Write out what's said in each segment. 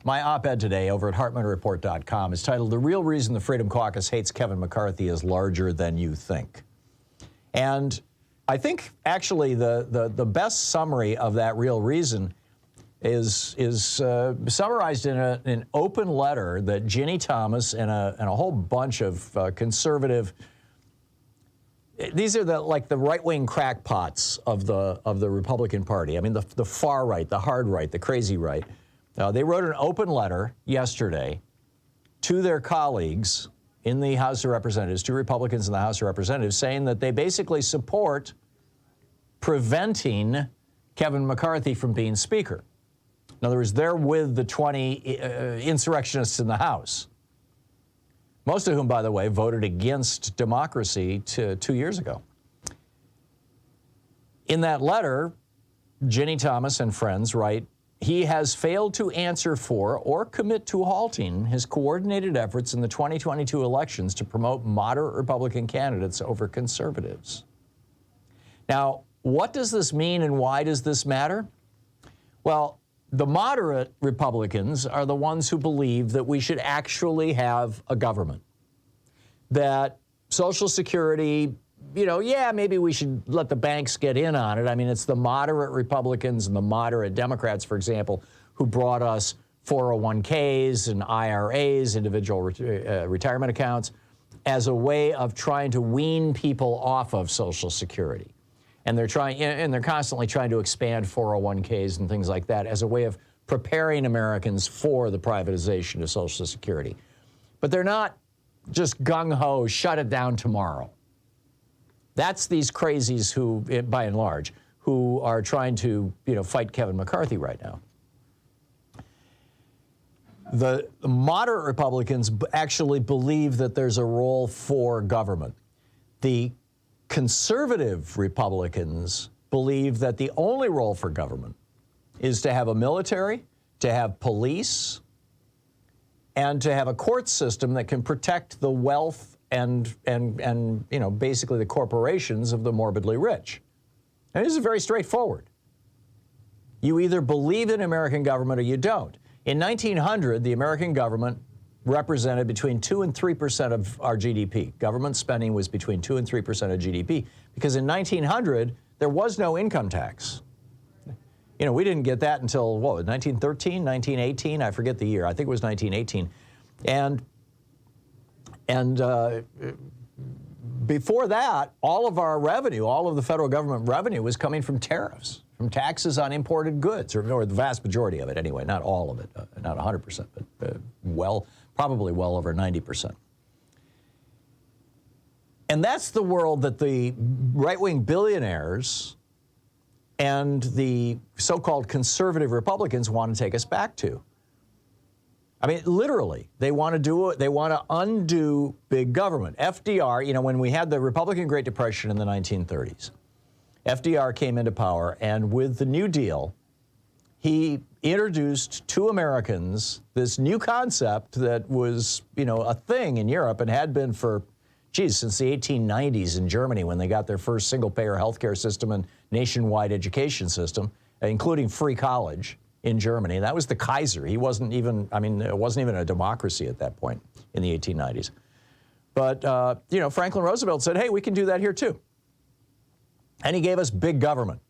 My op-ed today over at HartmannReport.com is titled, "The Real Reason the Freedom Caucus Hates Kevin McCarthy is Larger Than You Think." And I think actually the best summary of that real reason is summarized in an open letter that Ginny Thomas and a whole bunch of conservative, these are the right-wing crackpots of the Republican Party. I mean, the far right, the hard right, the crazy right. They wrote an open letter yesterday to their colleagues in the House of Representatives, two Republicans in the House of Representatives, saying that they basically support preventing Kevin McCarthy from being Speaker. In other words, they're with the 20 insurrectionists in the House, most of whom, by the way, voted against democracy 2 years ago. In that letter, Ginny Thomas and friends write, "He has failed to answer for or commit to halting his coordinated efforts in the 2022 elections to promote moderate Republican candidates over conservatives." Now, what does this mean and why does this matter? Well, the moderate Republicans are the ones who believe that we should actually have a government, that Social Security, maybe we should let the banks get in on it. I mean, it's the moderate Republicans and the moderate Democrats, for example, who brought us 401ks and IRAs, individual retirement accounts, as a way of trying to wean people off of Social Security. And they're constantly trying to expand 401ks and things like that as a way of preparing Americans for the privatization of Social Security. But they're not just gung-ho, shut it down tomorrow. That's these crazies who, by and large, who are trying to, fight Kevin McCarthy right now. The moderate Republicans actually believe that there's a role for government. The conservative Republicans believe that the only role for government is to have a military, to have police, and to have a court system that can protect the wealth and basically the corporations of the morbidly rich. And this is very straightforward. You either believe in American government or you don't. In 1900, the American government represented between 2 and 3% of our GDP. Government spending was between 2 and 3% of GDP because in 1900, there was no income tax. We didn't get that until, 1913, 1918? I forget the year. I think it was 1918. And before that, all of our revenue, all of the federal government revenue was coming from tariffs, from taxes on imported goods, or the vast majority of it anyway, not all of it, not 100%, but probably well over 90%. And that's the world that the right-wing billionaires and the so-called conservative Republicans want to take us back to. I mean, literally, they want to do it. They want to undo big government. FDR, when we had the Republican Great Depression in the 1930s, FDR came into power, and with the New Deal, he introduced to Americans this new concept that was, a thing in Europe and had been for, since the 1890s in Germany when they got their first single-payer healthcare system and nationwide education system, including free college in Germany. That was the Kaiser. He wasn't even, it wasn't even a democracy at that point in the 1890s. But, Franklin Roosevelt said, hey, we can do that here too. And he gave us big government.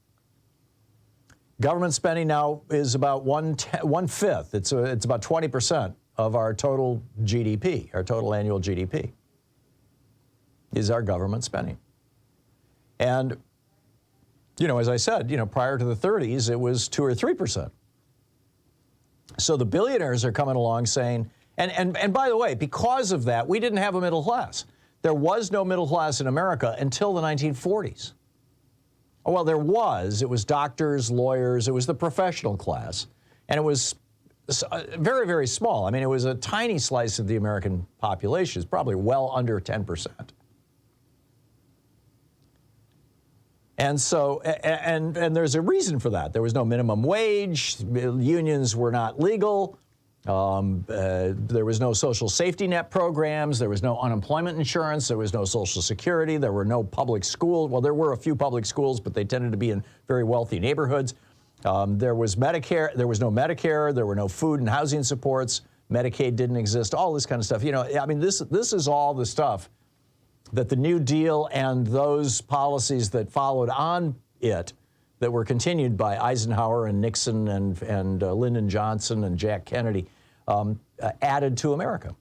Government spending now is about one-fifth. It's about 20% of our total GDP, our total annual GDP, is our government spending. And, as I said, prior to the 30s, it was 2 or 3%. So the billionaires are coming along saying, and by the way, because of that, we didn't have a middle class. There was no middle class in America until the 1940s. Well, there was. It was doctors, lawyers. It was the professional class. And it was very, very small. It was a tiny slice of the American population. It's probably well under 10%. And so, and there's a reason for that. There was no minimum wage. Unions were not legal. There was no social safety net programs. There was no unemployment insurance. There was no Social Security. There were no public schools. Well, there were a few public schools, but they tended to be in very wealthy neighborhoods. There was Medicare. There was no Medicare. There were no food and housing supports. Medicaid didn't exist. All this kind of stuff. You know, I mean, this is all the stuff that the New Deal and those policies that followed on it, that were continued by Eisenhower and Nixon and Lyndon Johnson and Jack Kennedy, added to America.